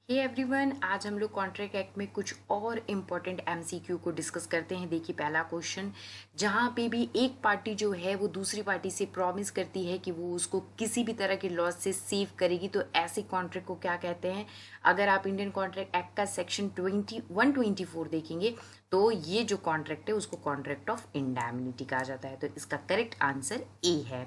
Hey everyone, आज हम लोग कॉन्ट्रैक्ट एक्ट में कुछ और इम्पोर्टेंट एमसीक्यू को डिस्कस करते हैं। देखिए, पहला क्वेश्चन, जहाँ पे भी एक पार्टी जो है वो दूसरी पार्टी से प्रॉमिस करती है कि वो उसको किसी भी तरह के लॉस से सेव करेगी, तो ऐसे कॉन्ट्रैक्ट को क्या कहते हैं? अगर आप इंडियन कॉन्ट्रैक्ट एक्ट का सेक्शन 124 देखेंगे तो ये जो कॉन्ट्रैक्ट है उसको कॉन्ट्रैक्ट ऑफ इंडैमनिटी कहा जाता है। तो इसका करेक्ट आंसर ए है।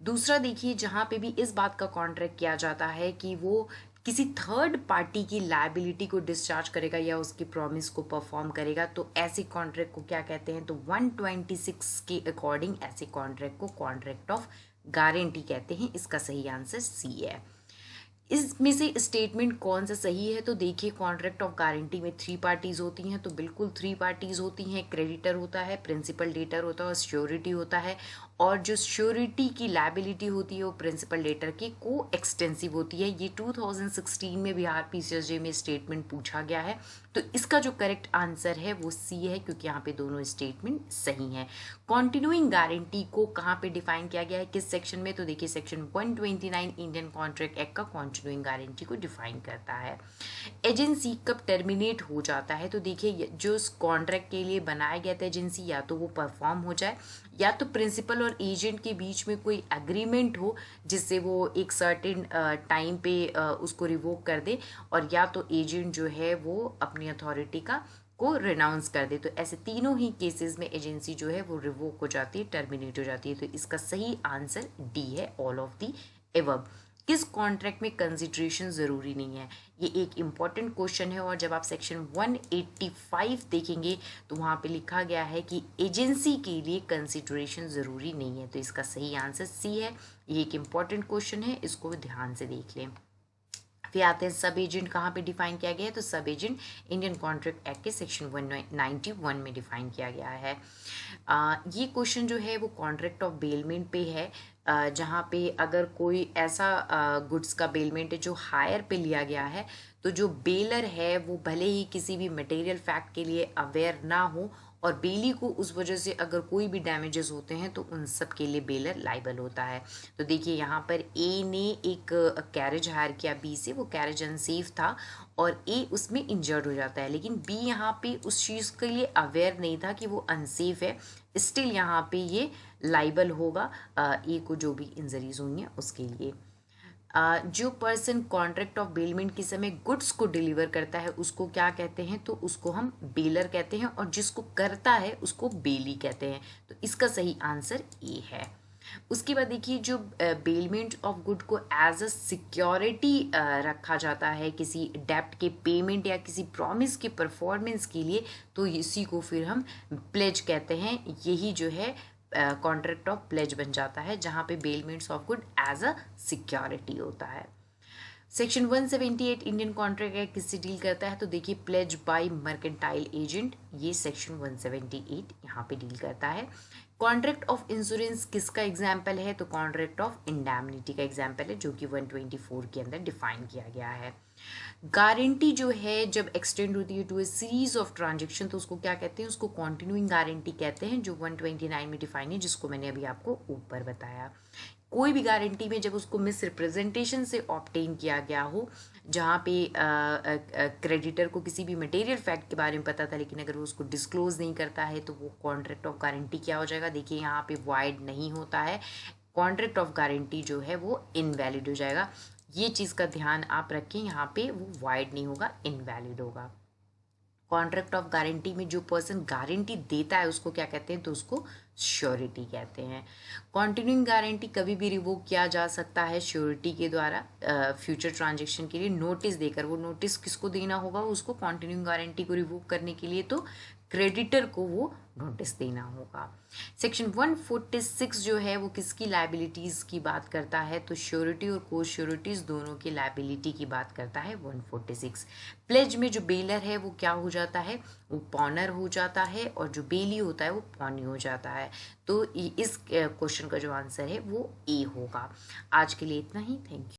दूसरा देखिए, जहाँ पे भी इस बात का कॉन्ट्रैक्ट किया जाता है कि वो किसी थर्ड पार्टी की लायबिलिटी को डिस्चार्ज करेगा या उसकी प्रॉमिस को परफॉर्म करेगा, तो ऐसे कॉन्ट्रैक्ट को क्या कहते हैं? तो 126 के अकॉर्डिंग ऐसे कॉन्ट्रैक्ट को कॉन्ट्रैक्ट ऑफ गारंटी कहते हैं। इसका सही आंसर सी है। इसमें से स्टेटमेंट कौन सा सही है? तो देखिए, कॉन्ट्रैक्ट ऑफ गारंटी में 3 पार्टीज होती हैं, तो बिल्कुल 3 पार्टीज होती हैं। क्रेडिटर होता है, प्रिंसिपल डेटर होता है और श्योरिटी होता है। और जो श्योरिटी की लायबिलिटी होती है वो प्रिंसिपल डेटर की को एक्सटेंसिव होती है। ये 2016 में बिहार पीसीएसजे में स्टेटमेंट पूछा गया है। तो इसका जो करेक्ट आंसर है वो सी है, क्योंकि यहाँ पे दोनों स्टेटमेंट सही हैं। कॉन्टिन्यूइंग गारंटी को कहाँ पे डिफाइन किया गया है, किस सेक्शन में? तो देखिए, सेक्शन 129 इंडियन कॉन्ट्रैक्ट एक्ट का कॉन्टिन्यूइंग गारंटी को डिफाइन करता है। एजेंसी कब टर्मिनेट हो जाता है? तो देखिए, जो उस कॉन्ट्रैक्ट के लिए बनाया गया था एजेंसी, या तो वो परफॉर्म हो जाए, या तो प्रिंसिपल और एजेंट के बीच में कोई एग्रीमेंट हो जिससे वो एक सर्टेन टाइम पे उसको रिवोक कर दे, और या तो एजेंट जो है वो अपनी अथॉरिटी का को रिनाउंस कर दे। तो ऐसे तीनों ही केसेस में एजेंसी जो है वो रिवोक हो जाती है, टर्मिनेट हो जाती है। तो इसका सही आंसर डी है, ऑल ऑफ दी एबव। किस कॉन्ट्रैक्ट में कंसिडरेशन ज़रूरी नहीं है? ये एक इम्पॉर्टेंट क्वेश्चन है, और जब आप सेक्शन 185 देखेंगे तो वहाँ पे लिखा गया है कि एजेंसी के लिए कंसिडरेशन ज़रूरी नहीं है। तो इसका सही आंसर सी है। ये एक इम्पॉर्टेंट क्वेश्चन है, इसको ध्यान से देख लें। फिर आते हैं, सब एजेंट कहाँ पे डिफाइन किया गया है? तो सब एजेंट इंडियन कॉन्ट्रैक्ट एक्ट के सेक्शन 191 में डिफाइन किया गया है। ये क्वेश्चन जो है वो कॉन्ट्रैक्ट ऑफ बेलमेंट पे है, जहाँ पे अगर कोई ऐसा गुड्स का बेलमेंट है जो हायर पे लिया गया है, तो जो बेलर है वो भले ही किसी भी मटेरियल फैक्ट के लिए अवेयर ना हो, और बेली को उस वजह से अगर कोई भी डैमेजेस होते हैं तो उन सब के लिए बेलर लाइबल होता है। तो देखिए, यहाँ पर ए ने एक कैरेज हायर किया बी से, वो कैरेज अनसेफ था और ए उसमें इंजर्ड हो जाता है, लेकिन बी यहाँ पे उस चीज़ के लिए अवेयर नहीं था कि वो अनसेफ है। स्टिल यहाँ पे ये लाइबल होगा ए को जो भी इंजरीज हुई हैं उसके लिए। जो पर्सन कॉन्ट्रैक्ट ऑफ बेलमेंट के समय गुड्स को डिलीवर करता है उसको क्या कहते हैं? तो उसको हम बेलर कहते हैं, और जिसको करता है उसको बेली कहते हैं। तो इसका सही आंसर ए है। उसके बाद देखिए, जो बेलमेंट ऑफ गुड को एज अ सिक्योरिटी रखा जाता है किसी डेप्ट के पेमेंट या किसी प्रॉमिस के परफॉर्मेंस के लिए, तो इसी को फिर हम प्लेज कहते हैं। यही जो है कॉन्ट्रैक्ट ऑफ प्लेज बन जाता है, जहाँ पे bailments of good as a security होता है। सेक्शन 178 इंडियन कॉन्ट्रैक्ट एक्ट किससे डील करता है? तो देखिए, प्लेज बाय मर्केंटाइल एजेंट, ये सेक्शन 178 यहाँ पे डील करता है। कॉन्ट्रैक्ट ऑफ इंश्योरेंस किसका एग्जाम्पल है? तो कॉन्ट्रैक्ट ऑफ इंडैमनिटी का एग्जाम्पल है, जो कि 124 के अंदर डिफाइन किया गया है। गारंटी जो है जब एक्सटेंड होती है to a series of transaction, तो उसको क्या कहते हैं? उसको कॉन्टिन्यूइंग गारंटी कहते हैं, जो 129 में डिफाइन है, जिसको मैंने अभी आपको ऊपर बताया। कोई भी गारंटी में जब उसको मिस रिप्रेजेंटेशन से ऑब्टेन किया गया हो, जहाँ पे क्रेडिटर को किसी भी मटेरियल फैक्ट के बारे में पता था, लेकिन अगर वो उसको डिस्क्लोज नहीं करता है, तो वो कॉन्ट्रैक्ट ऑफ गारंटी क्या हो जाएगा? देखिए, यहाँ पे वाइड नहीं होता है, कॉन्ट्रैक्ट ऑफ गारंटी जो है वो इनवैलिड हो जाएगा। ये चीज़ का ध्यान आप रखें, यहाँ पे वो वाइड नहीं होगा, इनवैलिड होगा। कॉन्ट्रैक्ट ऑफ गारंटी में जो पर्सन गारंटी देता है उसको क्या कहते हैं? तो उसको श्योरिटी कहते हैं। कॉन्टिन्यूइंग गारंटी कभी भी रिवोक किया जा सकता है श्योरिटी के द्वारा, फ्यूचर ट्रांजेक्शन के लिए नोटिस देकर। वो नोटिस किसको देना होगा उसको कॉन्टिन्यूइंग गारंटी को रिवोक करने के लिए? तो क्रेडिटर को वो नोटिस देना होगा। सेक्शन 146 जो है वो किसकी लाइबिलिटीज़ की बात करता है? तो श्योरिटी और को श्योरिटीज़ दोनों की लाइबिलिटी की बात करता है 146। प्लेज में जो बेलर है वो क्या हो जाता है? वो पॉनर हो जाता है, और जो बेली होता है वो पॉनी हो जाता है। तो इस क्वेश्चन का जो आंसर है वो ए होगा। आज के लिए इतना ही, थैंक यू।